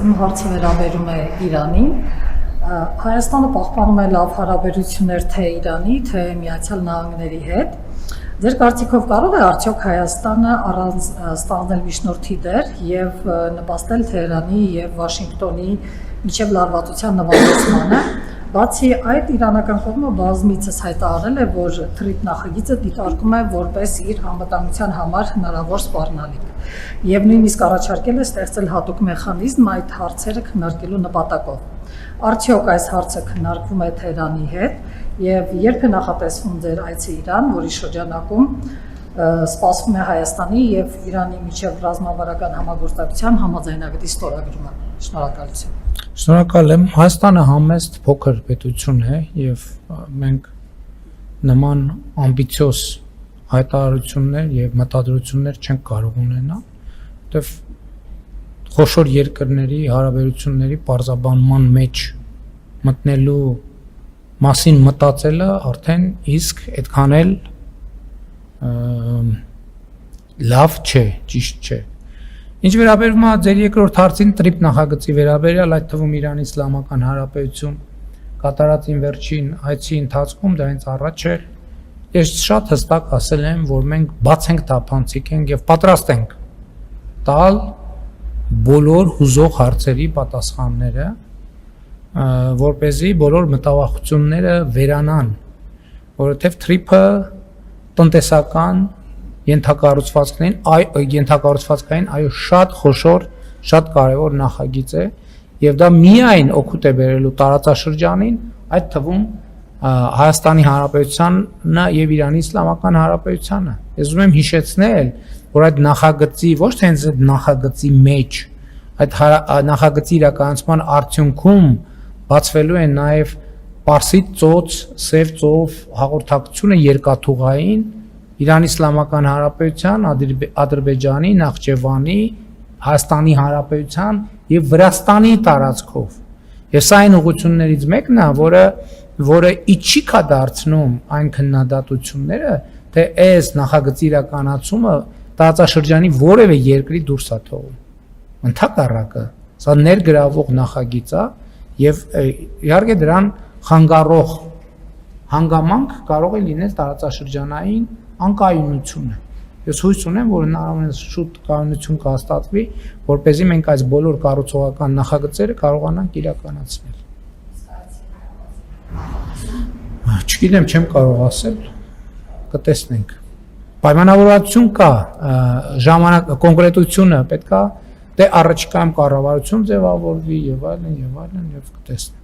իմ հարցը վերաբերում է Իրանին։ Հայաստանը պահպանում է լավ հարաբերություններ թե Իրանի, թե Միացյալ Նահանգների հետ։ Ձեր կարծիքով կարող է արդյոք Հայաստանը առանց ստանալ միջնորդի դեր եւ նպաստել Թեհրանի եւ Վաշինգտոնի միջև լարվածության նվազեցմանը։ Բացի այդ, իրանական կողմը բազմիցս հայտարարել է, որ թրիփ նախագիծը դիտարկում է որպես իր անվտանգության համար հնարավոր սպառնալիք եւ նույնիսկ առաջարկել է ստեղծել հատուկ մեխանիզմ այդ հարցերը քննարկելու նպատակով։ Արդյոք այս հարցը քննարկվում է Թեհրանի հետ եւ երբ է նախատեսվում ձեր այցը Իրան, որի շրջանակում սպասվում է Հայաստանի եւ Իրանի միջև ռազմավարական համագործակցության համաձայնագրի ստորագրումը։ Շնորհակալություն։ Շնորհակալ եմ։ Հայաստանը համեստ փոքր պետություն է եւ մենք նման ամբիցիոզ հայտարարություններ եւ մտադրություններ չենք կարող ունենալ, որտեւ խոշոր երկրների հարաբերությունների պարզաբանման մեջ մտնելու մասին մտածելը արդեն իսկ այդքան էլ լավ չէ, ճիշտ չէ։ Ինչ վերաբերում է ձեր երկրորդ հարցին տրիփ նախագծի վերաբերյալ, այդ թվում Իրանի Իսլամական Հանրապետություն կատարած վերջին այցի ընթացքում դա հենց առաջ էր, ես շատ հստակ ասել եմ, որ մենք բաց ենք թափանցիկ ենք եւ պատրաստ ենք տալ բոլոր հուզող հարցերի պատասխանները, որպեսզի բոլոր մտավախությունները վերանան, որովհետեւ տրիփը տնտեսական ենթակառուցվածքային այո շատ խոշոր, շատ կարևոր նախագիծ է եւ դա միայն օգուտ է բերելու տարածաշրջանին, այդ թվում Հայաստանի Հանրապետությանը եւ Իրանի Իսլամական Հանրապետությանը։ Ես ուզում եմ հիշեցնել, որ այդ նախագծի ոչ թե հենց այդ նախագծի մեջ, այդ նախագծի իրականացման արդյունքում բացվելու է նաեւ Պարսից ծոց, Սև ծով հաղորդակցությունը երկաթուղային Իրանի Իսլամական Հանրապետության, Ադրբեջանի, Նախճեվանի, Հայաստանի Հանրապետության եւ Վրաստանի տարածքով։ Եվ սա այն ուղղություններից մեկն է, որը իջիկ է դարձնում այն քննադատությունները, թե այս նախագծի իրականացումը տարածաշրջանի որևէ երկրի դուրս է թողում։ Ընդհակառակը, սա ներգրավող նախագիծ է եւ իհարկե դրան խանգարող հանգամանք կարող է լինել տարածաշրջանային անկայունությունը։ Ես հույս ունեմ, որ հնարավորինս շուտ կայունություն կհաստատվի, որպեսզի մենք այս բոլոր կառուցողական նախագծերը կարողանանք իրականացնել։ Չգիտեմ, չեմ կարող ասել, կտեսնենք։ Պայմանավորվածություն կա, ժամանակ կոնկրետությունը պետք է դե առաջիկայում կառավարություն ձևավորվի եւ այլն եւ կտեսնենք։